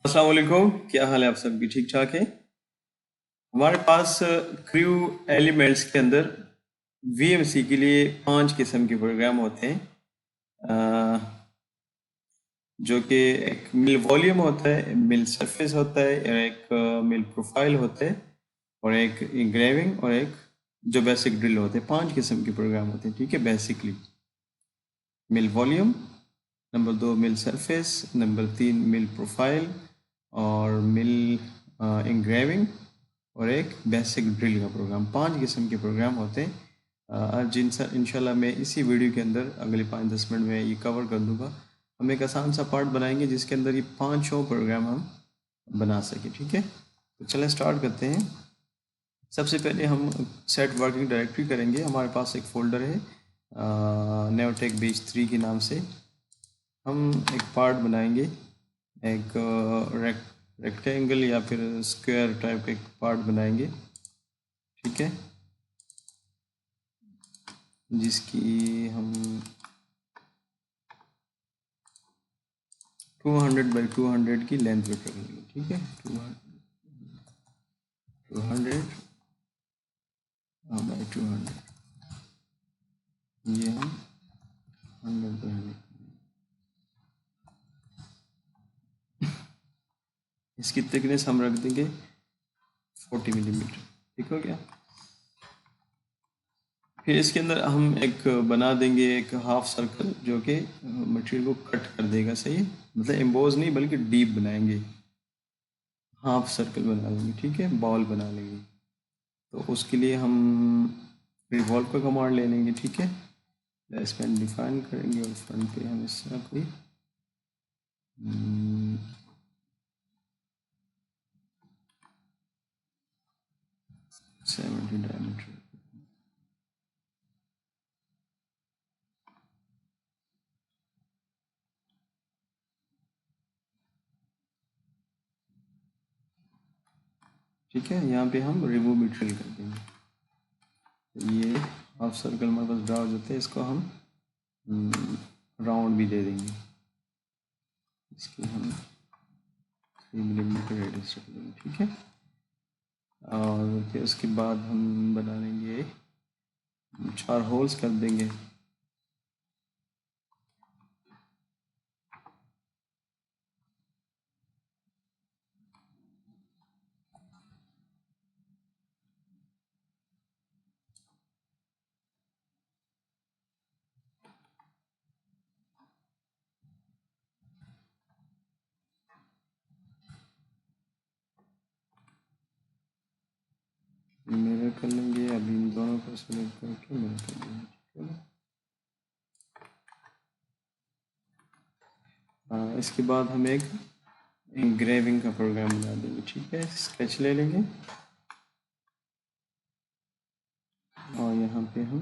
अस्सलाम वालेकुम, क्या हाल है आप सबकी? ठीक ठाक है। हमारे पास क्रू एलिमेंट्स के अंदर वीएमसी के लिए 5 किस्म के प्रोग्राम होते हैं, जो कि एक मिल वॉल्यूम होता है, मिल सरफेस होता है, और एक मिल प्रोफाइल होता है, और एक इंग्रेविंग, और एक जो बेसिक ड्रिल होते हैं। 5 किस्म के प्रोग्राम होते हैं, ठीक है। बेसिकली मिल वॉल्यूम, नंबर 2 मिल सरफेस, नंबर 3 मिल प्रोफाइल, और मिल इंग्रेविंग, और एक बेसिक ड्रिल का प्रोग्राम। 5 किस्म के प्रोग्राम होते हैं। आज इंशाल्लाह मैं इसी वीडियो के अंदर अगले 5-10 मिनट में ये कवर कर दूंगा। हम एक आसान सा पार्ट बनाएंगे जिसके अंदर ये 5 प्रोग्राम हम बना सकें, ठीक है। तो चलें स्टार्ट करते हैं। सबसे पहले हम सेट वर्किंग डायरेक्टरी करेंगे। हमारे पास एक फ़ोल्डर है नेवटेक बेस 3 के नाम से। हम एक पार्ट बनाएंगे, एक रेक्टेंगल या फिर स्क्वायर टाइप का एक पार्ट बनाएंगे, ठीक है, जिसकी हम 200 बाई 200 की लेंथ रखेंगे, ठीक है। 200 बाई 200, ये हम 100 बाई 100, इसकी थिकनेस हम रख देंगे 40 मिलीमीटर, ठीक हो गया। फिर इसके अंदर हम एक बना देंगे एक हाफ सर्कल, जो कि मटेरियल को कट कर देगा, सही है। मतलब एम्बोज नहीं बल्कि डीप बनाएंगे, हाफ सर्कल बना लेंगे, ठीक है, बॉल बना लेंगे। तो उसके लिए हम रिवॉल्व का कमांड ले लेंगे, ठीक है। स्पेन डिफाइन करेंगे और फ्रंट पे हम इस तरह कोई 70 डायमीटर, ठीक है। यहाँ पे हम रिमूव मटेरियल कर देंगे। तो ये हाफ सर्कल हमारे पास ड्रा हो जाते हैं। इसको हम राउंड भी दे देंगे। इसकी हम 3 मिलीमीटर रेडियस रख देंगे, ठीक है। और फिर उसके बाद हम बना लेंगे 4 होल्स कर देंगे। मेरा कर लेंगे, अभी इन दोनों को सेलेक्ट करके मेरा कर लेंगे, ठीक है। इसके बाद हम एक इंग्रेविंग का प्रोग्राम बना देंगे, ठीक है। स्केच ले लेंगे और यहाँ पे हम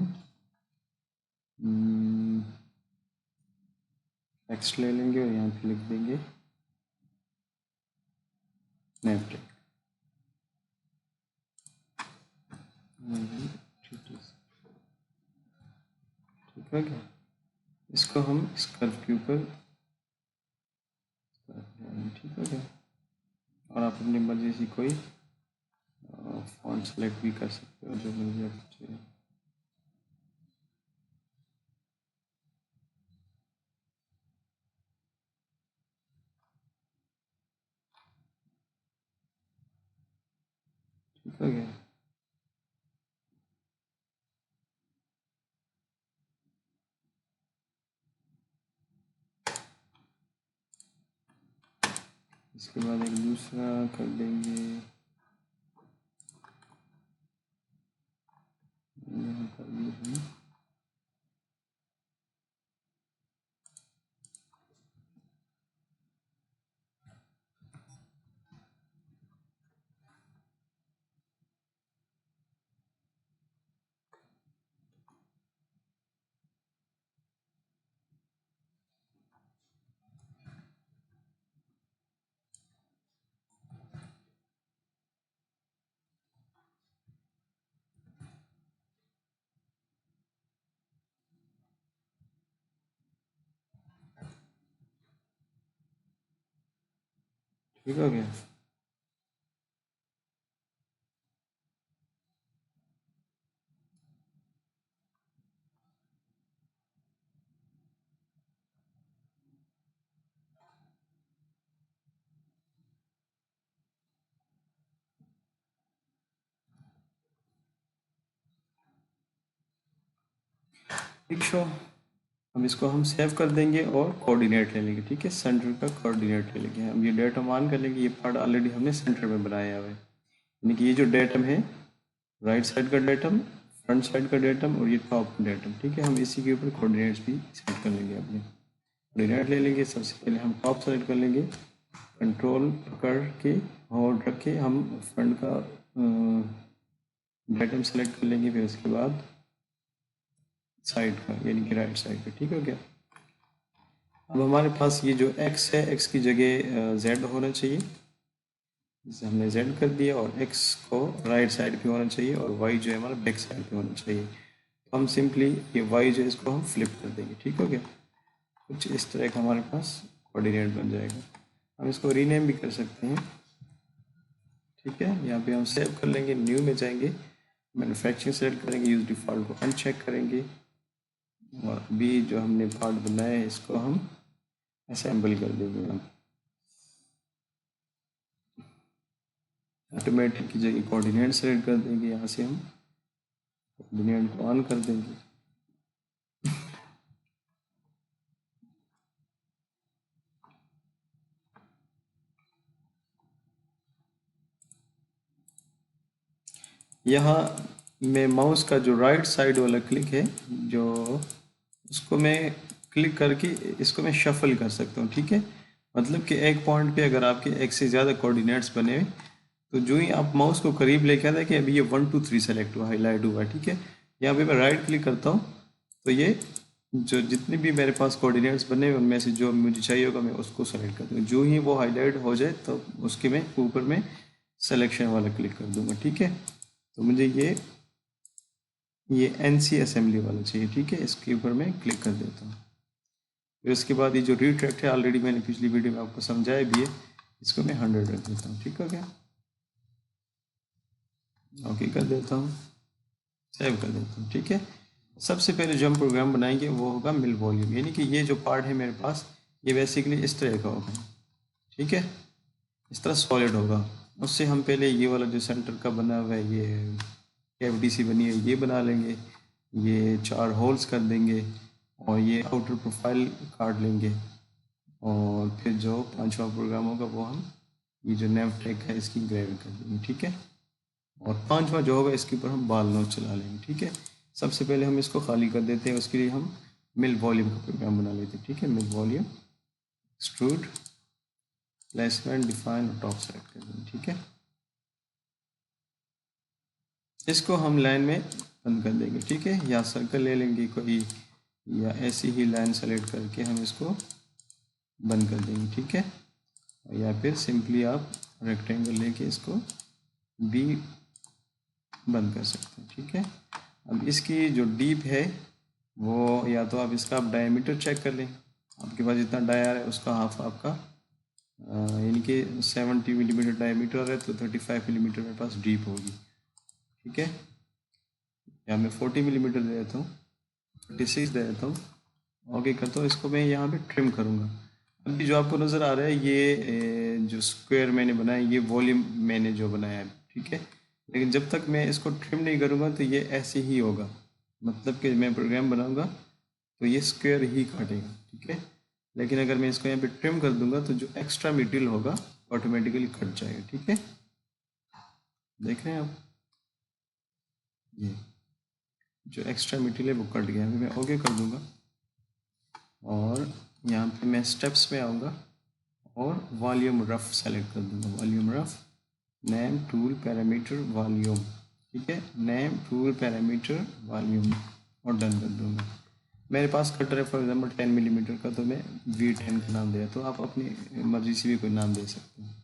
टेक्स्ट ले लेंगे और यहाँ पे लिख देंगे नेवटेक, ठीक है क्या। इसको हम इस कर्व के ऊपर, ठीक है क्या। और आप अपनी मर्जी से कोई फॉन्ट सेलेक्ट भी कर सकते हो, जो मुझे आपको चाहिए। ठीक है क्या। इसके बाद एक दूसरा कर देंगे यहाँ पर भी हम ठीक हो गया। ठीक शो, अब इसको हम सेव कर देंगे और कोऑर्डिनेट ले लेंगे। ठीक है, सेंटर का कोऑर्डिनेट ले लेंगे। हम ये डेटम ऑन कर लेंगे। ये पार्ट ऑलरेडी हमने सेंटर में बनाया हुआ है, यानी कि ये जो डेटम है, राइट साइड का डेटम, फ्रंट साइड का डेटम और ये टॉप डेटम। ठीक है, हम इसी के ऊपर कोऑर्डिनेट्स भी सेट कर लेंगे। अपने कोऑर्डिनेट ले लेंगे। सबसे पहले हम टॉप सेलेक्ट कर लेंगे, कंट्रोल पकड़ के होल्ड रख के हम फ्रंट का डेटम सेलेक्ट कर लेंगे। फिर उसके बाद साइड का, यानी कि राइट साइड का। ठीक हो गया। अब हमारे पास ये जो x है, x की जगह z होना चाहिए। इसे हमने z कर दिया और x को राइट साइड पे होना चाहिए और y जो है हमारा बैक साइड पे होना चाहिए। तो हम सिंपली ये y जो है इसको हम फ्लिप कर देंगे। ठीक हो गया। कुछ इस तरह का हमारे पास कोऑर्डिनेट बन जाएगा। हम इसको रीनेम भी कर सकते हैं। ठीक है, यहाँ पे हम सेव कर लेंगे, न्यू में जाएंगे, मैन्युफैक्चरिंग सेलेक्ट करेंगे, यूज डिफ़ॉल्ट को अनचेक करेंगे और अभी जो हमने पार्ट बनाया है इसको हम असेंबल कर देंगे। हम ऑटोमेटिक की जगह कोऑर्डिनेट सेलेक्ट कर देंगे। यहाँ से हम कोऑर्डिनेट को ऑन कर देंगे। यहाँ में माउस का जो राइट साइड वाला क्लिक है, जो उसको मैं क्लिक करके इसको मैं शफल कर सकता हूँ। ठीक है, मतलब कि एक पॉइंट पे अगर आपके एक से ज़्यादा कोऑर्डिनेट्स बने हुए, तो जो ही आप माउस को करीब लेके आते हैं कि अभी ये 1 2 3 सेलेक्ट हुआ, हाईलाइट हुआ। ठीक है, यहाँ पे मैं राइट क्लिक करता हूँ तो ये जो जितने भी मेरे पास कोऑर्डिनेट्स बने हुए उनमें से जो मुझे चाहिए होगा मैं उसको सेलेक्ट कर दूँगा। जो ही वो हाईलाइट हो जाए तो उसके मैं ऊपर में सिलेक्शन वाला क्लिक कर दूँगा। ठीक है, तो मुझे ये NC असेंबली वाला चाहिए। ठीक है, इसके ऊपर मैं क्लिक कर देता हूँ। फिर उसके बाद ये जो रिट्रैक्ट है, ऑलरेडी मैंने पिछली वीडियो में आपको समझाया भी है, इसको मैं 100 रख देता हूँ। ठीक हो गया, ओके कर देता हूँ, सेव कर देता हूँ। ठीक है, सबसे पहले जो हम प्रोग्राम बनाएंगे वो होगा मिल वॉल्यूम, यानी कि ये जो पार्ट है मेरे पास ये बेसिकली इस तरह का होगा। ठीक है, इस तरह सॉलिड होगा। उससे हम पहले ये वाला जो सेंटर का बना हुआ है, ये कैविटी सी बनी है, ये बना लेंगे। ये 4 होल्स कर देंगे और ये आउटर प्रोफाइल काट लेंगे। और फिर जो 5वां प्रोग्राम होगा वो हम ये जो नेव टैग है इसकी ग्रेविंग कर देंगे। ठीक है, और 5वां जो होगा इसके ऊपर हम बाल नोच चला लेंगे। ठीक है, सबसे पहले हम इसको खाली कर देते हैं। उसके लिए हम मिल वॉल्यूम का प्रोग्राम बना लेते हैं। ठीक है, मिल वॉल्यूम, एक्सट्रूड, प्लेसमेंट, डिफाइन और टॉप सेलेक्ट कर देंगे। ठीक है, इसको हम लाइन में बंद कर देंगे। ठीक है, या सर्कल ले लेंगे कोई, या ऐसी ही लाइन सेलेक्ट करके हम इसको बंद कर देंगे। ठीक है, या फिर सिंपली आप रेक्टेंगल लेके इसको भी बंद कर सकते हैं। ठीक है, अब इसकी जो डीप है वो, या तो आप इसका आप डायमीटर चेक कर लें, आपके पास जितना डायर है उसका हाफ आपका, यानी कि 70 मिलीमीटर डायमीटर है तो 35 मिलीमीटर मेरे पास डीप होगी। ठीक है, या मैं 40 मिलीमीटर दे देता हूँ, 36 दे देता हूँ, ओके करता हूँ। इसको मैं यहाँ पे ट्रिम करूँगा। अभी जो आपको नज़र आ रहा है ये जो स्क्वायर मैंने बनाया, ये वॉल्यूम मैंने जो बनाया है। ठीक है, लेकिन जब तक मैं इसको ट्रिम नहीं करूँगा तो ये ऐसे ही होगा, मतलब कि मैं प्रोग्राम बनाऊँगा तो ये स्क्वायर ही काटेगा। ठीक है, लेकिन अगर मैं इसको यहाँ पे ट्रिम कर दूंगा तो जो एक्स्ट्रा मटेरियल होगा ऑटोमेटिकली कट जाएगा। ठीक है, देख रहे हैं आप, ये जो एक्स्ट्रा मटेरियल है वो कट गया। मैं ओके कर दूंगा और यहाँ पे मैं स्टेप्स में आऊँगा और वॉल्यूम रफ सेलेक्ट कर दूंगा। Volume rough, name, tool, parameter, volume. ठीक है, नेम, टूल, पैरामीटर, वॉल्यूम और डन कर दूंगा। मेरे पास कटर है फॉर एग्जांपल 10 मिलीमीटर का, तो मैं V10 का नाम दिया, तो आप अपनी मर्जी से भी कोई नाम दे सकते हैं।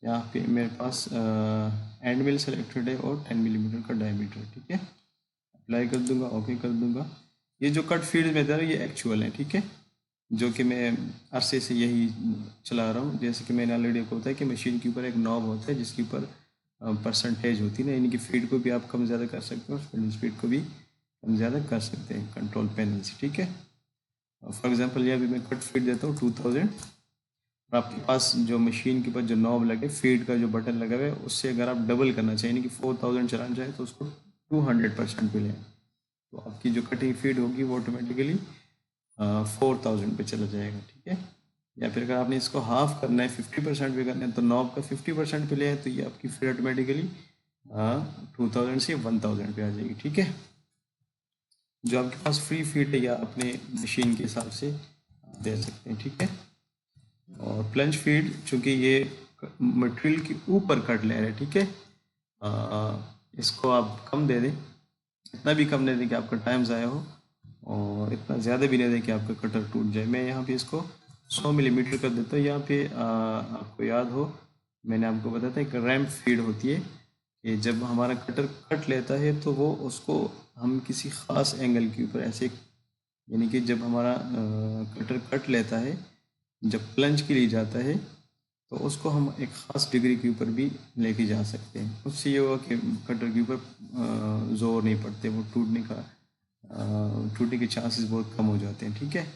यहाँ पे मेरे पास एंड मिल सेलेक्टेड है और 10 मिलीमीटर का डायमीटर। ठीक है, अप्लाई कर दूंगा, ओके कर दूंगा। ये जो कट फील्ड में दे रहा है ये एक्चुअल है। ठीक है, जो कि मैं अरसे से यही चला रहा हूँ। जैसे कि मैंने ऑलरेडी आपको बताया कि मशीन के ऊपर एक नॉब होता है जिसके ऊपर परसेंटेज होती है ना, यानी कि फीड को भी आप कम ज़्यादा कर सकते हो, फीडिंग स्पीड को भी कम ज़्यादा कर सकते हैं कंट्रोल पैनल से, ठीक है। फॉर एग्जांपल ये अभी मैं कट फीड देता हूँ 2000, और आपके पास जो मशीन के ऊपर जो नॉब लगे, फीड का जो बटन लगा हुआ है, उससे अगर आप डबल करना चाहिए यानी कि 4000 चलाना चाहें तो उसको 200% पे लें, तो आपकी जो कटिंग फीड होगी वो ऑटोमेटिकली 4000 पे चला जाएगा, ठीक है। या फिर अगर आपने इसको हाफ करना है, 50% पे करना है, तो नॉब का 50% पे ले तो ये आपकी फीड ऑटोमेटिकली 2000 से 1000 पे आ जाएगी, ठीक है। जो आपके पास फ्री फीड है या अपने मशीन के हिसाब से दे सकते हैं, ठीक है। और प्लंज फीड चूँकि ये मटेरियल के ऊपर कट ले रहे हैं, ठीक है, इसको आप कम दे दें, इतना भी कम नहीं दें कि आपका टाइम ज़ाया हो, और इतना ज़्यादा भी नहीं दें कि आपका कटर टूट जाए। मैं यहाँ पे इसको 100 मिलीमीटर कर देता हूँ। यहाँ पे आपको याद हो मैंने आपको बताया था एक रैम्प फीड होती है कि जब हमारा कटर कट लेता है तो वो उसको हम किसी ख़ास एंगल के ऊपर ऐसे, यानी कि जब हमारा कटर कट लेता है, जब प्लंज के लिए जाता है तो उसको हम एक ख़ास डिग्री के ऊपर भी लेके जा सकते हैं। उससे ये हुआ कि कटर के ऊपर ज़ोर नहीं पड़ते, वो टूटने के चांसेस बहुत कम हो जाते हैं, ठीक है।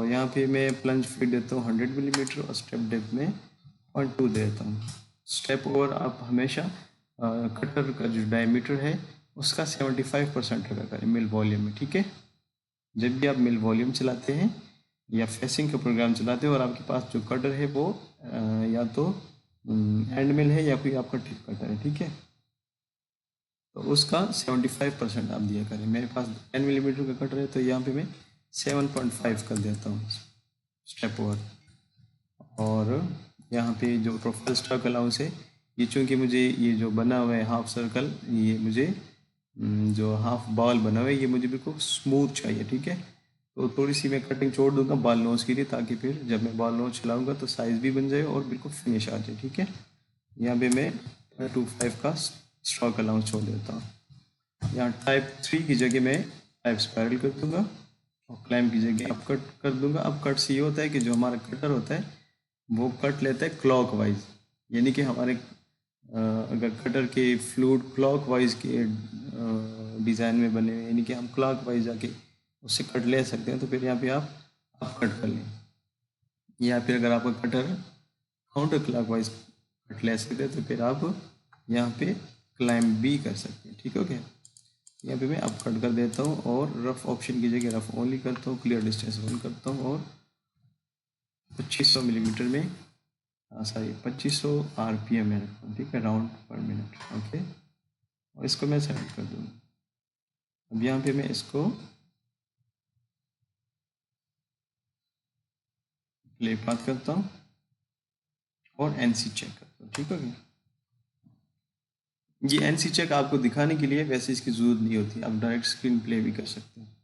यहाँ पे मैं प्लंज फीड देता हूँ 100 मिलीमीटर और स्टेप डेप्थ में 0.2 देता हूँ। स्टेप ओवर आप हमेशा कटर का जो डायमीटर है उसका 75% रखा करें मिल वॉल्यूम में, ठीक है। जब भी आप मिल वॉल्यूम चलाते हैं या फेसिंग का प्रोग्राम चलाते हो और आपके पास जो कटर है वो या तो एंड मिल है या कोई आपका टिप कटर है, ठीक है, तो उसका 75% आप दिया करें। मेरे पास 10 मिलीमीटर का कटर है तो यहाँ पे मैं 7.5 कर देता हूँ स्टेप ओवर। और यहाँ पे जो प्रोफाइल स्ट्रोक अलाउंस है, ये चूँकि मुझे ये जो बना हुआ है हाफ सर्कल, ये मुझे जो हाफ बॉल बना हुआ है ये मुझे बिल्कुल स्मूथ चाहिए, ठीक है। तो थोड़ी सी मैं कटिंग छोड़ दूंगा बॉल नोज के लिए, ताकि फिर जब मैं बॉल नोज चलाऊंगा तो साइज़ भी बन जाए और बिल्कुल फिनिश आ जाए, ठीक है। यहाँ पे मैं 25 का स्ट्रोक अलाउंस छोड़ देता हूँ। यहाँ टाइप 3 की जगह मैं टाइप स्पायरल कर दूंगा और क्लाइंब की जगह अप कट कर दूंगा। अप कट से ये होता है कि जो हमारा कटर होता है वो कट लेता है क्लॉक वाइज, यानी कि हमारे अगर कटर के फ्लूड क्लॉक वाइज के डिज़ाइन में बने हुए, यानी कि हम क्लॉक वाइज जाके उससे कट ले सकते हैं, तो फिर यहाँ पे आप कट कर लें। या फिर अगर आपका cutter counter clock wise cut ले सकते हैं तो फिर आप यहाँ पे क्लाइंब भी कर सकते हैं, ठीक है। ओके, यहाँ पे मैं अप कट कर देता हूँ और रफ ऑप्शन की जगह रफ ओनली करता हूँ, क्लियर डिस्टेंस 1 करता हूँ और 2500 मिलीमीटर में सॉरी 2500 RPM में रखता हूँ, ठीक है, राउंड पर मिनट। ओके, और इसको मैं सेलेक्ट कर दूँगा। अब यहाँ पे मैं इसको प्ले बात करता हूँ और NC चेक करता हूँ, ठीक है। ये NC चेक आपको दिखाने के लिए, वैसे इसकी ज़रूरत नहीं होती, आप डायरेक्ट स्क्रीन प्ले भी कर सकते हैं।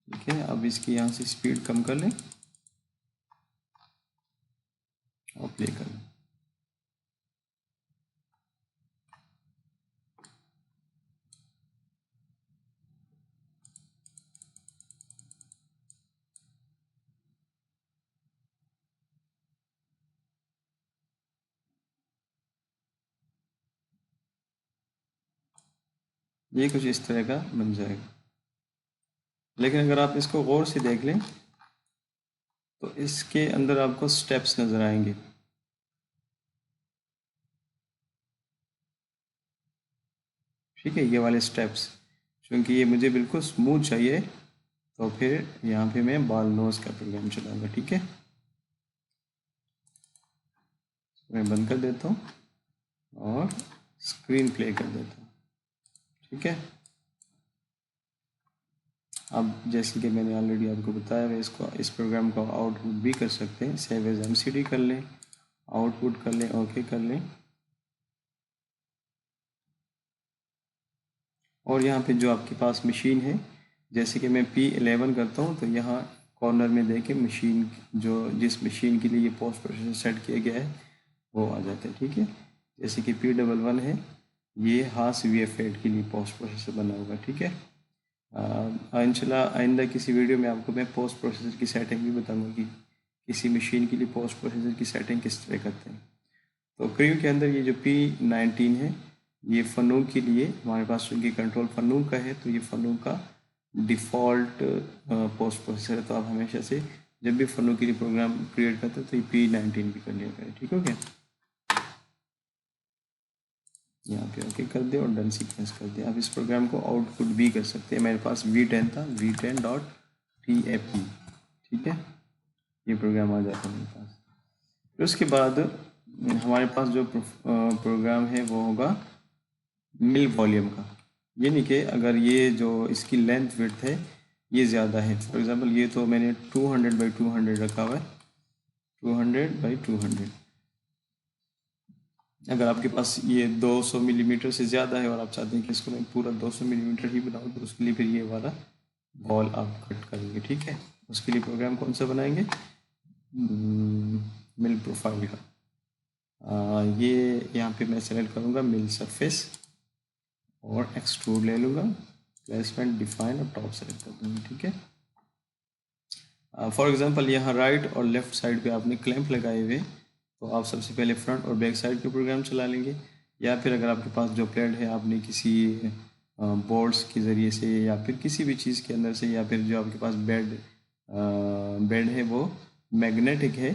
ठीक है, अब इसकी यहाँ से स्पीड कम कर लें और प्ले कर लें। ये कुछ इस तरह का बन जाएगा। लेकिन अगर आप इसको गौर से देख लें तो इसके अंदर आपको स्टेप्स नज़र आएंगे। ठीक है, ये वाले स्टेप्स, क्योंकि ये मुझे बिल्कुल स्मूथ चाहिए तो फिर यहाँ पे मैं बॉल नोज का प्रोग्राम चलाऊंगा, ठीक है। मैं बंद कर देता हूँ और स्क्रीन प्ले कर देता हूँ, ठीक है। अब जैसे कि मैंने ऑलरेडी आपको बताया है, इसको इस प्रोग्राम को आउटपुट भी कर सकते हैं, सेव एज MCD कर लें, आउटपुट कर लें, ओके कर लें। और यहाँ पे जो आपके पास मशीन है, जैसे कि मैं P11 करता हूँ तो यहाँ कॉर्नर में देखें मशीन, जो जिस मशीन के लिए ये पोस्ट प्रोसेसर सेट किया गया है वो आ जाते हैं, ठीक है। जैसे कि P11 है, ये हास VF8 के लिए पोस्ट प्रोसेसर बना होगा, ठीक है। इंशाल्लाह आइंदा किसी वीडियो में आपको मैं पोस्ट प्रोसेसर की सेटिंग भी बताऊंगा कि किसी मशीन के लिए पोस्ट प्रोसेसर की सेटिंग किस तरह करते हैं। तो क्रीव के अंदर ये जो P19 है, ये फनूक के लिए हमारे पास चूँकि कंट्रोल फनूक का है, तो ये फनूक का डिफ़ॉल्ट पोस्ट प्रोसेसर है। तो आप हमेशा से जब भी फनूक के लिए प्रोग्राम क्रिएट करते हैं तो ये P19 भी कर लिया करें, ठीक हो गया। यहाँ पे ओके कर दिया और डन सीक्वेंस कर दिया। आप इस प्रोग्राम को आउटपुट भी कर सकते हैं। मेरे पास V10 था, V10.tap, ठीक है, ये प्रोग्राम आ जाता है मेरे पास। फिर उसके बाद हमारे पास जो प्रोग्राम है वो होगा मिल वॉल्यूम का। यानी कि अगर ये जो इसकी लेंथ विड्थ है ये ज़्यादा है, फॉर एग्जांपल ये तो मैंने 200/200 रखा हुआ है, 200/200। अगर आपके पास ये 200 मिलीमीटर से ज़्यादा है और आप चाहते हैं कि इसको मैं पूरा 200 मिलीमीटर ही बनाऊँ, तो उसके लिए फिर ये वाला बॉल आप कट करेंगे, ठीक है। उसके लिए प्रोग्राम कौन सा बनाएंगे, मिल प्रोफाइल का। ये यहाँ पे मैं सेलेक्ट करूँगा मिल सरफेस और एक्सट्रूड ले लूँगा, प्लेसमेंट डिफाइन और टॉप सेलेक्ट कर दूँगा, ठीक है। फॉर एग्जांपल यहाँ राइट और लेफ़्ट साइड पे आपने क्लैंप लगाए हुए, तो आप सबसे पहले फ्रंट और बैक साइड के प्रोग्राम चला लेंगे। या फिर अगर आपके पास जो प्लेट है आपने किसी बोर्ड्स के ज़रिए से या फिर किसी भी चीज़ के अंदर से, या फिर जो आपके पास बेड है वो मैग्नेटिक है,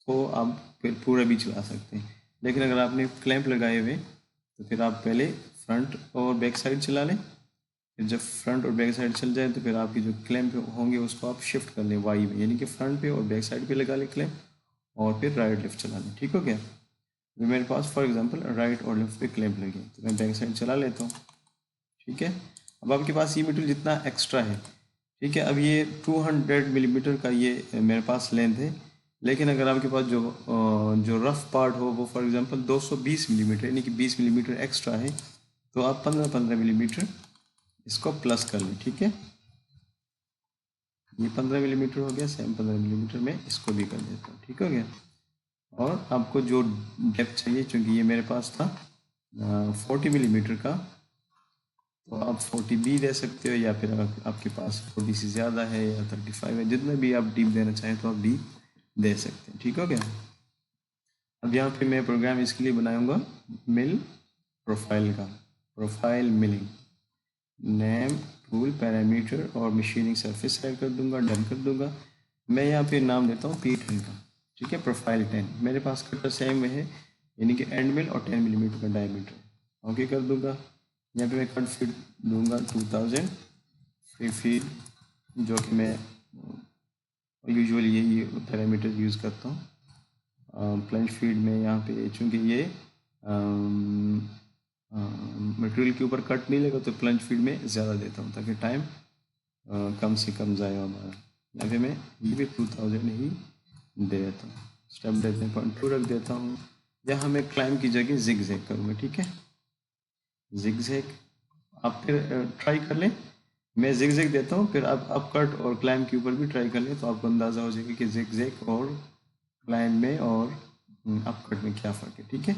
तो आप फिर पूरा भी चला सकते हैं। लेकिन अगर आपने क्लैंप लगाए हुए तो फिर आप पहले फ्रंट और बैक साइड चला लें। फिर जब फ्रंट और बैक साइड चल जाए तो फिर आपकी जो क्लैंप होंगे उसको आप शिफ्ट कर लें वाई में, यानी कि फ्रंट पे और बैक साइड पे लगा लें क्लैंप और फिर राइट लेफ्ट चला लें, ठीक हो गया। तो मेरे पास फॉर एग्जांपल राइट और लेफ्ट पे क्लैंप लगे, तो मैं बैक साइड चला लेता हूँ, ठीक है। अब आपके पास ये मटेरियल जितना एक्स्ट्रा है, ठीक है, अब ये 200 मिलीमीटर का ये मेरे पास लेंथ है। लेकिन अगर आपके पास जो रफ पार्ट हो वो फॉर एग्जांपल 220 मिलीमीटर यानी कि 20 मिलीमीटर एक्स्ट्रा है, तो आप 15-15 मिलीमीटर इसको प्लस कर लें, ठीक है। ये 15 मिलीमीटर हो गया, सेम 15 मिलीमीटर में इसको भी कर देता हूँ, ठीक हो गया। और आपको जो डेप्थ चाहिए, चूँकि ये मेरे पास था 40 मिलीमीटर का, तो आप 40 भी दे सकते हो, या फिर अगर आपके पास 40 से ज़्यादा है या 35 है, जितना भी आप डीप देना चाहें तो आप डीप दे सकते हैं, ठीक हो गया। अब यहाँ पे मैं प्रोग्राम इसके लिए बनाऊंगा मिल प्रोफाइल का, profile milling, name tool parameter और मशीनिंग सरफेस सेलेक्ट कर दूंगा, डन कर दूंगा। मैं यहाँ पे नाम देता हूँ P10 का, ठीक है, प्रोफाइल 10। मेरे पास कटर सेम में है, यानी कि एंड मिल और 10 मिलीमीटर का डायमीटर, ओके कर दूंगा। यहाँ पे मैं कट फीट दूंगा 2000 फ्री फीट, जो कि मैं यूजुअली यही पैरामीटर यूज़ करता हूँ। प्लंज फीड में यहाँ पे चूँकि ये मटेरियल के ऊपर कट नहीं लगा, तो प्लंज फीड में ज़्यादा देता हूँ ताकि टाइम कम से कम जाए हमारा। यहाँ पे मैं ये भी 2000 ही दे देता हूँ। स्टेप डेवलपमेंट 2 रख देता हूँ। यहाँ मैं क्लाइंब की जगह जिग जैग करूँगा, ठीक है, जिग जैग। आप फिर ट्राई कर लें, मैं जिग जैग देता हूँ, फिर आप अप कट और क्लाइंब के ऊपर भी ट्राई कर लें, तो आपको अंदाज़ा हो जाएगा कि जिग जैग और क्लाइंब में और अप कट में क्या फ़र्क है, ठीक है।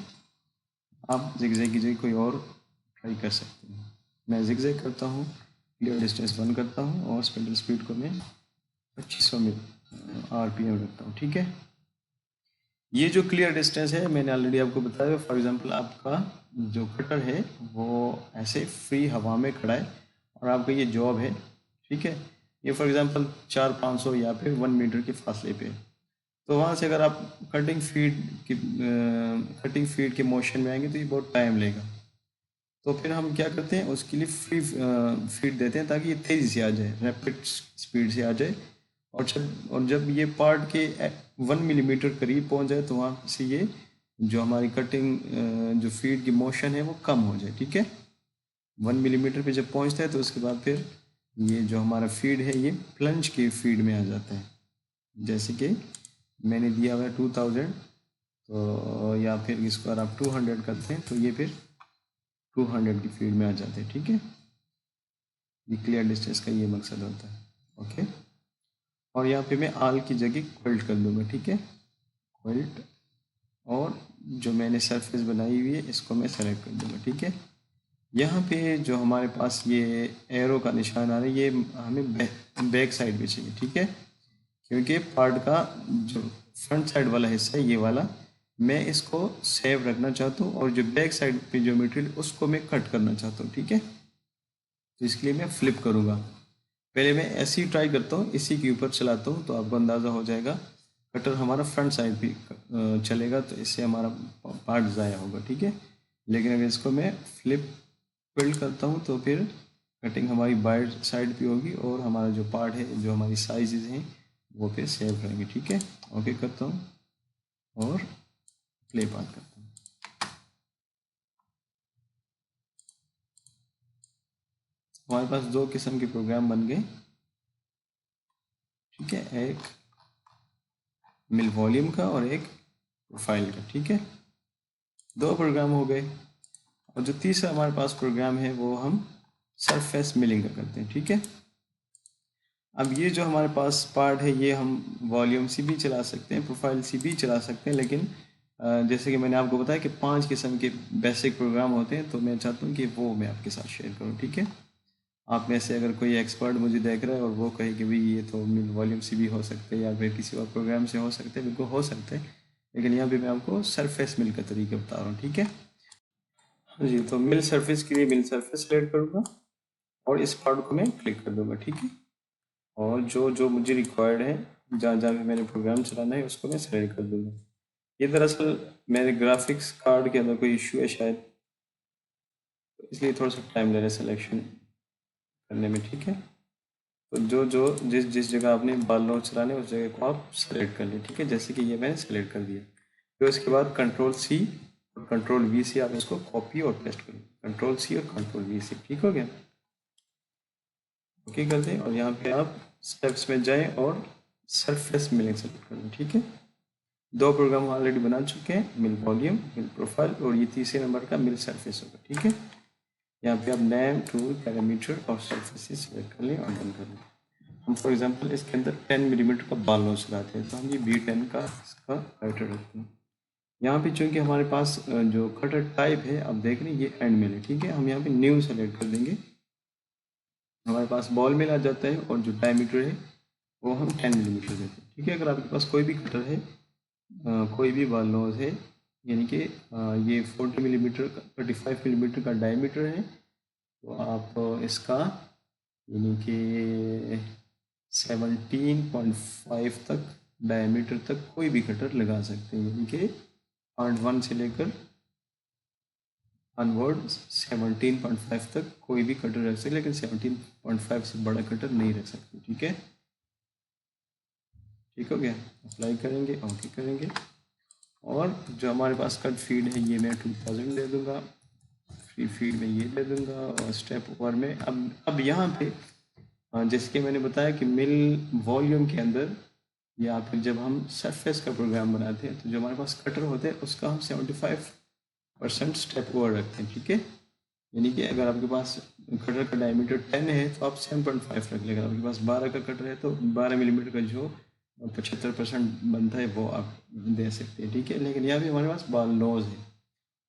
आप जिग जैग की जगह कोई और ट्राई कर सकते हैं। मैं जिग जैग करता हूँ, क्लियर डिस्टेंस 1 करता हूँ और स्पिंडल स्पीड को मैं 2500 में RPM रखता हूँ, ठीक है। ये जो क्लियर डिस्टेंस है मैंने ऑलरेडी आपको बताया। फॉर एग्जांपल आपका जो कटर है वो ऐसे फ्री हवा में खड़ा है और आपका ये जॉब है, ठीक है, ये फॉर एग्जांपल 400-500 या फिर 1 मीटर के फासले पे है। तो वहाँ से अगर आप कटिंग फीड के मोशन में आएंगे तो ये बहुत टाइम लेगा। तो फिर हम क्या करते हैं, उसके लिए फ्री फीड देते हैं ताकि ये तेज़ी से आ जाए, रैपिड स्पीड से आ जाए। और जब ये पार्ट के 1 मिलीमीटर करीब पहुंच जाए तो वहाँ से ये जो हमारी कटिंग जो फीड की मोशन है वो कम हो जाए, ठीक है। 1 मिलीमीटर पे जब पहुंचता है तो उसके बाद फिर ये जो हमारा फीड है ये प्लंज की फीड में आ जाता है। जैसे कि मैंने दिया हुआ है 2000, तो या फिर इसको अगर आप 200 करते हैं तो ये फिर 200 की फीड में आ जाते हैं, ठीक है। ये क्लियर डिस्टेंस का ये मकसद होता है, ओके। और यहाँ पे मैं आल की जगह क्विल्ट कर दूंगा, ठीक है, क्विल्ट। और जो मैंने सरफेस बनाई हुई है इसको मैं सेलेक्ट कर दूँगा, ठीक है। यहाँ पे जो हमारे पास ये एरो का निशान आ रहा है ये हमें बैक साइड पे चाहिए, ठीक है, क्योंकि पार्ट का जो फ्रंट साइड वाला हिस्सा है ये वाला मैं इसको सेव रखना चाहता हूँ और जो बैक साइड पे जो मटेरियल उसको मैं कट करना चाहता हूँ, ठीक है। तो इसके लिए मैं फ्लिप करूँगा। पहले मैं ऐसे ही ट्राई करता हूँ, इसी के ऊपर चलाता हूँ तो आपको अंदाज़ा हो जाएगा। कटर हमारा फ्रंट साइड भी चलेगा तो इससे हमारा पार्ट ज़ाया होगा, ठीक है। लेकिन अगर इसको मैं फ्लिप बिल्ड करता हूँ तो फिर कटिंग हमारी बाइट साइड भी होगी और हमारा जो पार्ट है, जो हमारी साइजेस हैं वो फिर सेव रहेंगे, ठीक है। ओके करता हूँ और प्ले बात करता हूँ। हमारे पास दो किस्म के प्रोग्राम बन गए, ठीक है, एक मिल वॉल्यूम का और एक प्रोफाइल का, ठीक है। दो प्रोग्राम हो गए और जो तीसरा हमारे पास प्रोग्राम है वो हम सरफेस मिलिंग का करते हैं, ठीक है। अब ये जो हमारे पास पार्ट है ये हम वॉल्यूम से भी चला सकते हैं, प्रोफाइल से भी चला सकते हैं, लेकिन जैसे कि मैंने आपको बताया कि 5 किस्म के बेसिक प्रोग्राम होते हैं तो मैं चाहता हूँ कि वो मैं आपके साथ शेयर करूँ, ठीक है। आप में से अगर कोई एक्सपर्ट मुझे देख रहा है और वो कहे कि भाई ये तो वॉल्यूम से भी हो सकते हैं या फिर किसी और प्रोग्राम से हो सकते हैं, बिल्कुल हो सकते हैं, लेकिन यहाँ पे मैं आपको सरफेस मिल का तरीका बता रहा हूँ, ठीक है। हाँ जी, तो मिल सरफेस के लिए मिल सरफेस सेलेक्ट करूँगा और इस पार्ट को मैं क्लिक कर दूँगा, ठीक है। और जो जो मुझे रिक्वायर्ड है, जहाँ जहाँ भी मैंने प्रोग्राम चलाना है उसको मैं सेलेक्ट कर दूँगा। ये दरअसल मेरे ग्राफिक्स कार्ड के अंदर कोई इशू है शायद, तो इसलिए थोड़ा सा टाइम ले रहा है सिलेक्शन करने में, ठीक है। तो जो जो जिस जिस जगह आपने बाल नोट चलाने उस जगह को आप सेलेक्ट कर लें, ठीक है। जैसे कि ये मैंने सेलेक्ट कर दिया, फिर उसके बाद कंट्रोल-C और कंट्रोल-V से आप इसको कॉपी और पेस्ट करें, कंट्रोल-C और कंट्रोल-V से, ठीक हो गया। ओके कर दें और यहाँ पे आप स्टेप्स में जाएं और सरफेस मिलिंग सेलेक्ट कर लें, ठीक है। दो प्रोग्राम ऑलरेडी बना चुके हैं, मिल वॉल्यूम, मिल प्रोफाइल और ये तीसरे नंबर का मिल सरफेस होगा, ठीक है। यहाँ पे आप नेम, टूल, पैरामीटर और सरफेसेस सेलेक्ट कर लें और डन कर लें। हम फॉर एग्जांपल इसके अंदर 10 मिलीमीटर का बाल नोच लगाते हैं तो हम ये B10 का इसका राइटर रखते हैं। यहाँ पे चूंकि हमारे पास जो कटर टाइप है आप देख रहे हैं ये एंड मिल है, ठीक है। हम यहाँ पे न्यू सेलेक्ट कर देंगे, हमारे पास बॉल मिल आ जाता है और जो डायमीटर है वो हम 10 मिलीमीटर देते हैं, ठीक है। अगर आपके पास कोई भी कटर है, कोई भी बाल नोज है, यानी कि ये 40 मिलीमीटर का 35 मिलीमीटर का डायमीटर है तो आप इसका यानी कि 17.5 तक डायमीटर तक कोई भी कटर लगा सकते हैं, यानी कि पॉइंट 1 से लेकर अनवर्ड 17.5 तक कोई भी कटर रख सकते, लेकिन 17.5 से बड़ा कटर नहीं रख सकते, ठीक है। ठीक हो गया, अप्लाई करेंगे, ओके करेंगे और जो हमारे पास कट फीड है ये मैं 2000 दे दूंगा, फ्री फीड में ये दे दूंगा और स्टेप ओवर में अब यहाँ पे जैसे कि मैंने बताया कि मिल वॉल्यूम के अंदर या फिर जब हम सरफेस का प्रोग्राम बनाते हैं तो जो हमारे पास कटर होते हैं उसका हम 75% स्टेप ओवर रखते हैं, ठीक है। यानी कि अगर आपके पास कटर का डायमीटर 10 है तो आप 7.5 रख लेंगे, आपके पास 12 का कटर है तो 12 मिलीमीटर का जो 75% बनता है वो आप दे सकते हैं, ठीक है। लेकिन यहाँ भी हमारे पास बाल नोज है,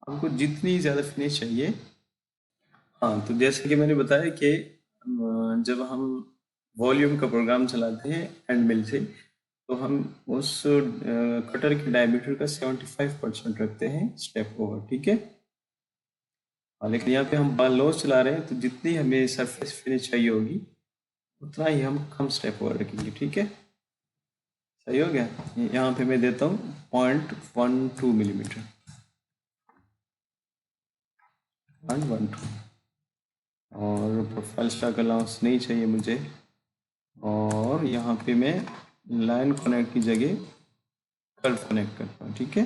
आपको जितनी ज़्यादा फिनिश चाहिए। हाँ, तो जैसे कि मैंने बताया कि जब हम वॉल्यूम का प्रोग्राम चलाते हैं एंड मिल से तो हम उस कटर के डायमीटर का 75% रखते हैं स्टेप ओवर, ठीक है। लेकिन यहाँ पे हम बाल नोज चला रहे हैं तो जितनी हमें सरफेस फिनिश चाहिए होगी उतना ही हम कम स्टेप ओवर रखेंगे, ठीक है। सही हो गया। यहाँ पे मैं देता हूँ 0.12 मिलीमीटर, 0.12 और प्रोफाइल स्टैक अलाउंस नहीं चाहिए मुझे और यहाँ पे मैं लाइन कनेक्ट की जगह कर्व कनेक्ट करता हूँ, ठीक है।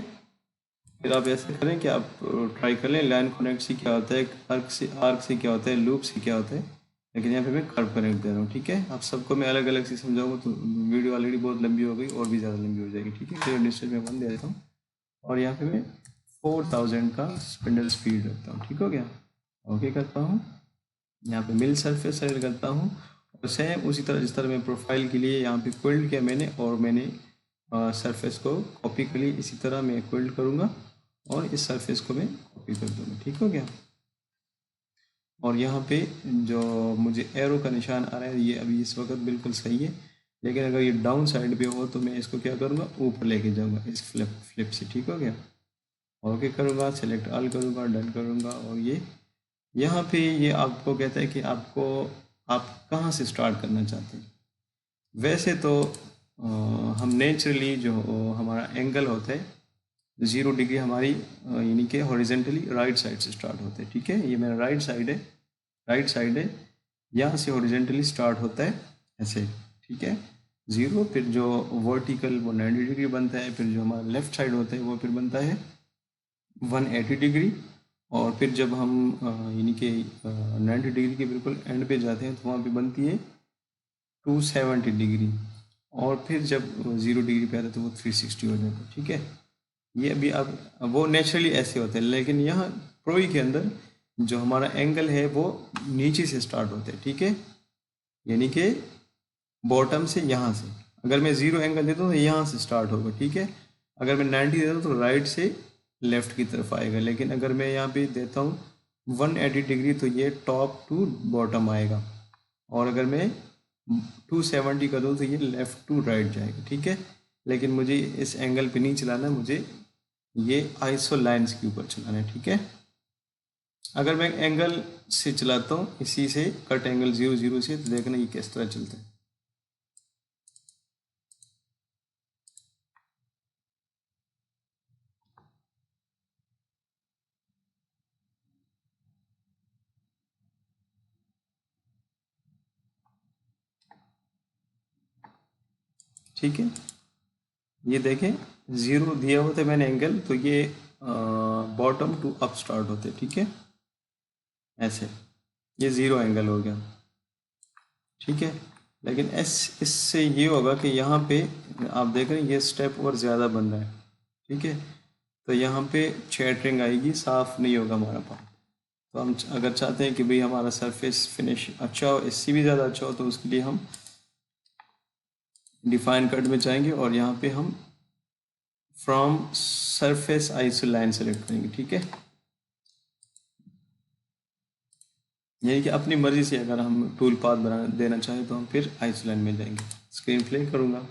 फिर आप ऐसे करें कि आप ट्राई कर लें लाइन कनेक्ट से क्या होता है, आर्क से क्या होता है, लूप से क्या होता है, लेकिन यहाँ पे मैं कर्व कनेक्ट दे रहा हूँ, ठीक है। आप सबको मैं अलग अलग से समझाऊंगा तो वीडियो ऑलरेडी बहुत लंबी हो गई और भी ज़्यादा लंबी हो जाएगी, ठीक है। फिर डिस्टेंस में 1 दे देता हूँ और यहाँ पे मैं 4000 का स्पिंडल स्पीड रखता हूँ, ठीक हो गया। ओके करता हूँ, यहाँ पे मिल सरफेस सेलेक्ट करता हूँ और सेम उसी तरह जिस तरह मैं प्रोफाइल के लिए यहाँ पे क्विल्ड किया मैंने और मैंने सरफेस को कॉपी के लिए इसी तरह मैं क्विल्ड करूँगा और इस सरफेस को मैं कॉपी कर दूंगा। ठीक हो गया। और यहाँ पे जो मुझे एरो का निशान आ रहा है ये अभी इस वक्त बिल्कुल सही है, लेकिन अगर ये डाउन साइड पे हो तो मैं इसको क्या करूँगा, ऊपर लेके जाऊँगा इस फ्लिप से। ठीक हो गया। ओके करूँगा, सेलेक्ट ऑल करूँगा, डन करूँगा। और ये यहाँ पे ये आपको कहता है कि आपको आप कहाँ से स्टार्ट करना चाहते हैं। वैसे तो हम नेचुरली जो हमारा एंगल होता है 0 डिग्री हमारी यानी कि हॉरिजेंटली राइट साइड से स्टार्ट होता है। ठीक है, ये मेरा राइट साइड है, यहाँ से हॉरिजेंटली स्टार्ट होता है ऐसे। ठीक है, 0, फिर जो वर्टिकल वो 90 डिग्री बनता है, फिर जो हमारा लेफ्ट साइड होता है वो फिर बनता है 180 डिग्री। और फिर जब हम यानी कि 90 डिग्री के बिल्कुल एंड पे जाते हैं तो वहाँ पे बनती है 270 डिग्री। और फिर जब 0 डिग्री पे आता है तो वो 360 हो जाता है। ठीक है, ये अभी अब वो नेचुरली ऐसे होते हैं, लेकिन यहाँ प्रोई के अंदर जो हमारा एंगल है वो नीचे से स्टार्ट होता है। ठीक है, यानी कि बॉटम से, यहाँ से अगर मैं 0 एंगल देता हूँ तो यहाँ से स्टार्ट होगा। ठीक है, अगर मैं 90 देता हूँ तो राइट से लेफ्ट की तरफ आएगा, लेकिन अगर मैं यहाँ पे देता हूँ 180 डिग्री तो ये टॉप टू बॉटम आएगा। और अगर मैं 270 कर दूँ तो ये लेफ्ट टू राइट जाएगा। ठीक है, लेकिन मुझे इस एंगल पे नहीं चलाना, मुझे ये आइसो लाइन्स के ऊपर चलाना है। ठीक है, अगर मैं एंगल से चलाता हूँ इसी से कट एंगल 0 से, तो देखना ये किस तरह चलता है। ठीक है, ये देखें 0 दिया होता है मैंने एंगल, तो ये बॉटम टू अप स्टार्ट होते। ठीक है, ऐसे ये 0 एंगल हो गया। ठीक है, लेकिन इससे ये होगा कि यहाँ पे आप देख रहे हैं ये स्टेप और ज़्यादा बन रहा है। ठीक है, तो यहाँ पे शैटरिंग आएगी, साफ नहीं होगा हमारा पार्ट। तो हम अगर चाहते हैं कि भाई हमारा सरफेस फिनिश अच्छा हो, इससे भी ज़्यादा अच्छा हो, तो उसके लिए हम डिफाइन कट में जाएंगे और यहाँ पे हम from surface iso line select करेंगे। ठीक है, यानी कि अपनी मर्जी से अगर हम टूल पाथ बना देना चाहें तो हम फिर आइसो लाइन में जाएंगे। स्क्रीन प्ले करूँगा।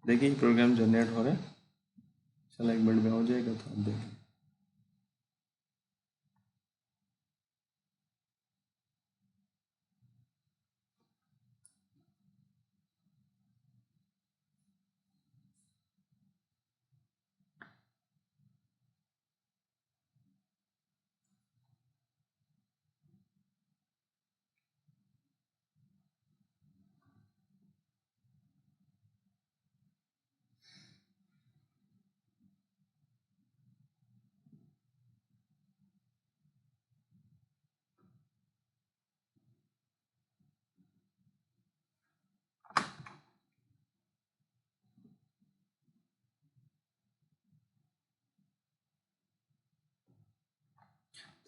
देखिए प्रोग्राम जनरेट हो रहा है, चलो 1 मिनट में हो जाएगा तो आप देखें।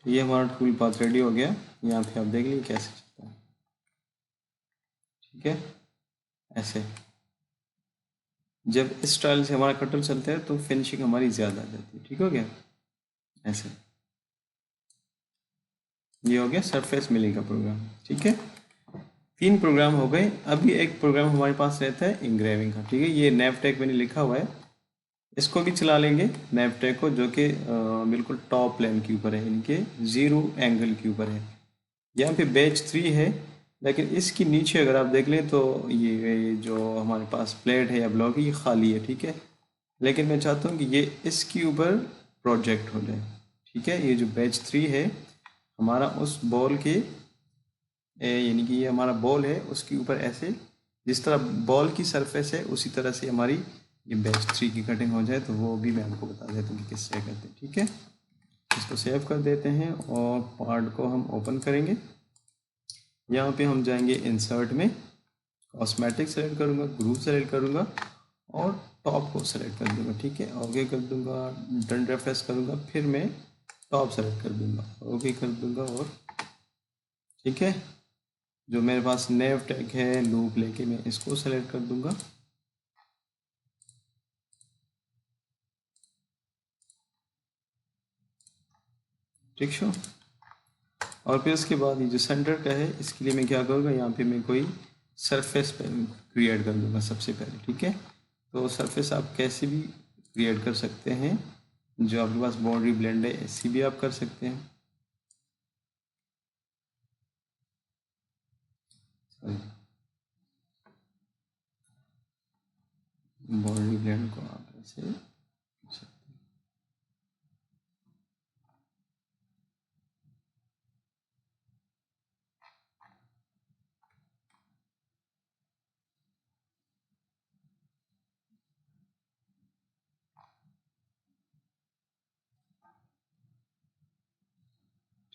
तो ये हमारा टूल पाथ रेडी हो गया, यहाँ पे आप देख लीजिए कैसे चलता है। ठीक है, ऐसे जब इस स्टाइल से हमारा कटर चलता है तो फिनिशिंग हमारी ज़्यादा आ जाती है। ठीक हो गया, ऐसे ये हो गया सरफेस मिलिंग का प्रोग्राम। ठीक है, 3 प्रोग्राम हो गए। अभी एक प्रोग्राम हमारे पास रहता है इंग्रेविंग का। ठीक है, ये नैवटेक मैंने लिखा हुआ है, इसको भी चला लेंगे नैवटेक को, जो कि बिल्कुल टॉप प्लेन के ऊपर है, इनके 0 एंगल के ऊपर है। यहाँ पे बैच 3 है, लेकिन इसके नीचे अगर आप देख लें तो ये जो हमारे पास प्लेट है या ब्लॉक है ये खाली है। ठीक है, लेकिन मैं चाहता हूँ कि ये इसके ऊपर प्रोजेक्ट हो जाए। ठीक है, ये जो बैच 3 है हमारा उस बॉल के यानी कि ये हमारा बॉल है उसके ऊपर ऐसे जिस तरह बॉल की सरफेस है उसी तरह से हमारी ये बैच 3 की कटिंग हो जाए, तो वो भी मैं आपको बता देता हूँ कि किससे करते हैं। ठीक है, इसको सेव कर देते हैं और पार्ट को हम ओपन करेंगे। यहाँ पे हम जाएंगे इंसर्ट में, कॉस्मेटिक सेलेक्ट करूँगा, ग्रुप सेलेक्ट करूँगा और टॉप को सेलेक्ट कर दूँगा। ठीक है, ओके कर दूँगा, डन रेफ्रेश करूँगा, फिर मैं टॉप सेलेक्ट कर दूँगा, ओके कर दूँगा और ठीक है। जो मेरे पास नेव टैग है लूप लेके मैं इसको सेलेक्ट कर दूंगा। ठीक शो। और फिर उसके बाद ये जो सेंटर का है इसके लिए मैं क्या करूँगा, यहाँ पे मैं कोई सरफेस क्रिएट कर दूंगा सबसे पहले। ठीक है, तो सरफेस आप कैसे भी क्रिएट कर सकते हैं, जो आपके पास बाउंड्री ब्लेंड है ऐसी भी आप कर सकते हैं। बाउंड्री ब्लेंड को आप ऐसे कर सकते हैं।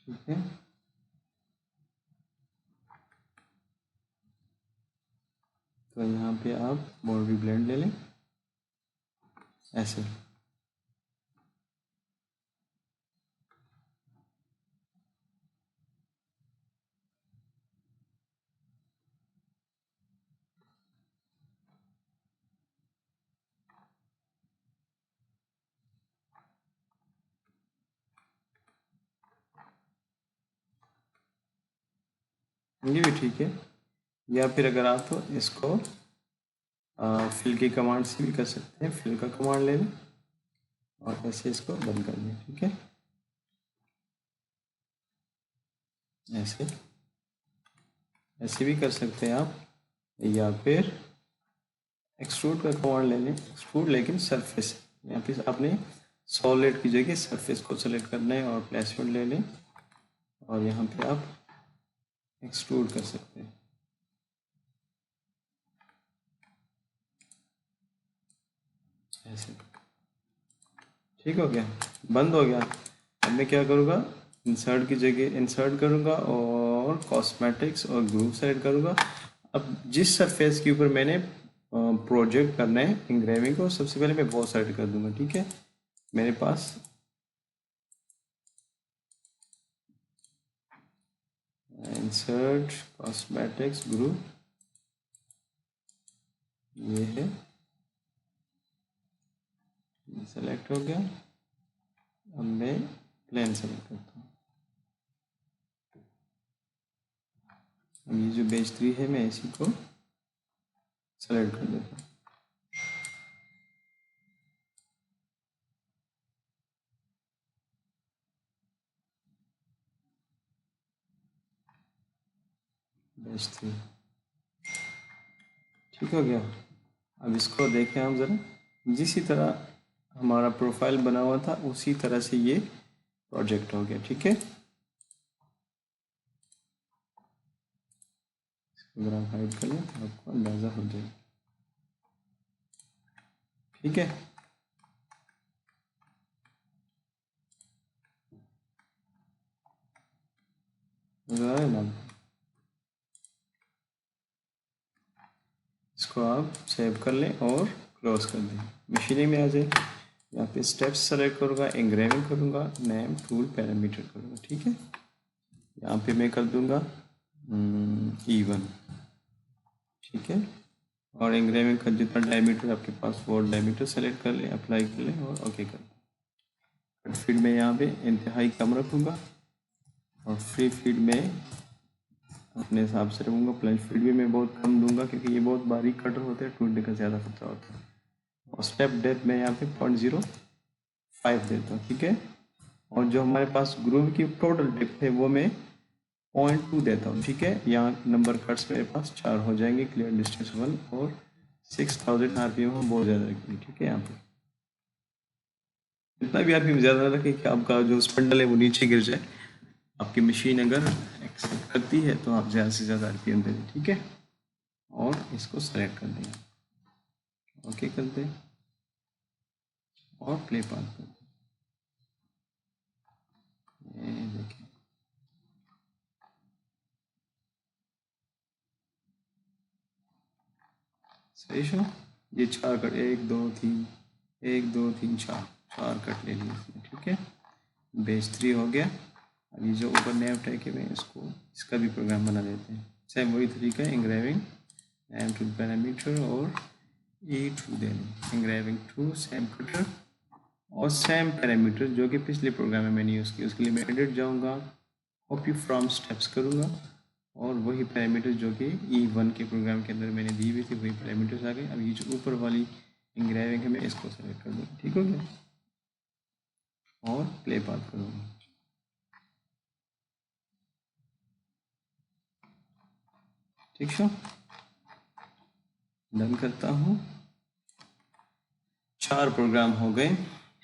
ठीक है, तो यहाँ पे आप बाउंड्री ब्लेंड ले लें ऐसे। ये भी ठीक है, या फिर अगर आप तो इसको फिल की कमांड से भी कर सकते हैं। फिल का कमांड ले लें और ऐसे इसको बंद कर दें। ठीक है, ऐसे ऐसे भी कर सकते हैं आप, या फिर एक्सट्रूड का कमांड ले लें। एक्सट्रूड लेकिन सरफेस, यहाँ पे आपने सॉलिड की जगह सरफेस को सेलेक्ट करना है और प्लेसमेंट ले लें और यहाँ पे आप एक्सट्रूड कर सकते हैं ऐसे। ठीक हो गया, बंद हो गया। अब मैं क्या करूँगा, इंसर्ट की जगह इंसर्ट करूँगा और कॉस्मेटिक्स और ग्रुप सेलेक्ट करूँगा। अब जिस सरफेस के ऊपर मैंने प्रोजेक्ट करना है इंग्रेविंग को, सबसे पहले मैं वो सेलेक्ट कर दूंगा। ठीक है, मेरे पास इंसर्ट कॉस्मेटिक्स ग्रुप ये है, सेलेक्ट हो गया। अब मैं प्लेन सेलेक्ट करता हूँ। अब ये जो बेस 3 है मैं इसी को सेलेक्ट कर देता हूँ। बेस 3 ठीक हो गया। अब इसको देखें हम ज़रा, जिसी तरह हमारा प्रोफाइल बना हुआ था उसी तरह से ये प्रोजेक्ट हो गया। ठीक है, ज़रा हाइड कर लें तो आपको अंदाज़ा हो जाए। ठीक है, नज़र आया ना? इसको आप सेव कर लें और क्लोज कर दें। मशीनिंग में आ जाए, यहाँ पे स्टेप्स सेलेक्ट करूँगा, एंग्रेविंग करूँगा, नेम टूल पैरामीटर करूँगा। ठीक है, यहाँ पे मैं कर दूँगा E1। ठीक है, और एंग्रेविंग का जितना डायमीटर आपके पास वो डायमीटर सेलेक्ट कर लें, अप्लाई कर लें और ओके कर दें। कट फीड में यहाँ पे इंतहाई कम रखूँगा और फ्री फीड में अपने हिसाब से रखूँगा। प्लंज फीड भी मैं बहुत कम दूंगा क्योंकि ये बहुत बारीक कटर होते हैं, टूटने का ज़्यादा खतरा होता है। और स्टेप डेप्थ में यहाँ पे 0.05 देता हूँ। ठीक है, और जो हमारे पास ग्रूव की टोटल डेप्थ है वो मैं 0.2 देता हूँ। ठीक है, यहाँ नंबर कट्स मेरे पास 4 हो जाएंगे, क्लियर डिस्टेंस 1 और 6000 RPM हम बहुत ज़्यादा रखेंगे। ठीक है, यहाँ पे इतना भी RPM ज़्यादा रखें कि आपका जो स्पंडल है वो नीचे गिर जाए। आपकी मशीन अगर एक्सेप्ट करती है तो आप ज़्यादा से ज़्यादा RPM दे दें। ठीक है, और इसको सेलेक्ट कर दें, ओके कर दें और प्ले पास कर दें। ये देखिए, सही शो। ये 4 कट, 1 2 3 1 2 3 4 4 कट ले लिए इसमें। ठीक है, बेस 3 हो गया। अभी जो ऊपर नेम टैग है मैं इसका भी प्रोग्राम बना देते हैं। सेम वही तरीका है, इंग्रेविंग नेम टू पैरामीटर और ई टू देना, इंग्रेविंग टू सेम कटर और सेम पैरामीटर जो कि पिछले प्रोग्राम में मैंने यूज़ किया। उसके लिए मैं एडिट जाऊँगा, कॉपी फ्रॉम स्टेप्स करूँगा और वही पैरामीटर्स जो कि E1 के प्रोग्राम के अंदर मैंने दी हुई थी वही पैरामीटर्स आ गए। अब ये जो ऊपर वाली इंग्रेविंग है मैं इसको सेलेक्ट कर दूँगा, ठीक हो गया, और प्ले पाथ करूँगा। ठीक है, डन करता हूँ। 4 प्रोग्राम हो गए।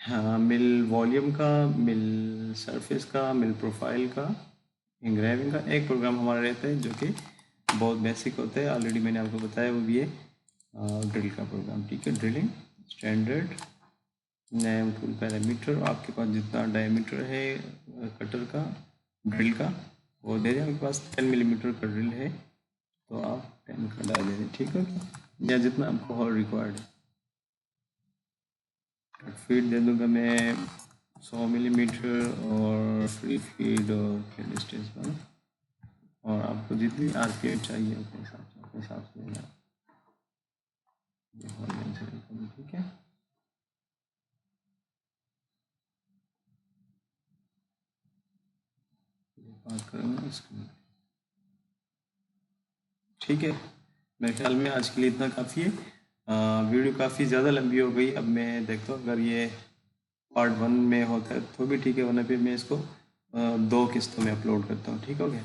हाँ, मिल वॉल्यूम का, मिल सरफेस का, मिल प्रोफाइल का, इंग्रेविंग का। एक प्रोग्राम हमारा रहता है जो कि बहुत बेसिक होता है, ऑलरेडी मैंने आपको बताया, वो भी है ड्रिल का प्रोग्राम। ठीक है, drilling standard name tool parameter, आपके पास जितना डायमीटर है कटर का, ड्रिल का, वो दे दें। आपके पास 10 मिलीमीटर का ड्रिल है तो आप 10 का डाल दें, ठीक है, या जितना आपको और रिक्वायर्ड है। फीड दे दूँगा मैं 100 मिलीमीटर और फ्री फीड और डिस्टेंस पर, और आपको जितनी आरपीएम चाहिए अपने हिसाब से लेना। ठीक है, बात करेंगे इसको। ठीक है, मेरे ख्याल में आज के लिए इतना काफ़ी है। वीडियो काफ़ी ज़्यादा लंबी हो गई। अब मैं देखता हूँ अगर ये पार्ट 1 में होता है तो भी ठीक है, वरना फिर मैं इसको 2 किस्तों में अपलोड करता हूँ। ठीक हो गया।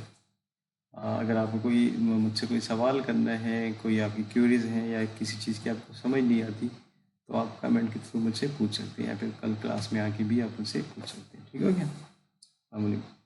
अगर आपको कोई मुझसे कोई सवाल करना है, कोई आपकी क्यूरीज हैं या किसी चीज़ की आपको समझ नहीं आती तो आप कमेंट के थ्रू मुझसे पूछ सकते हैं, या फिर कल क्लास में आके भी आप मुझसे पूछ सकते हैं। ठीक हो गया। अस्सलाम वालेकुम।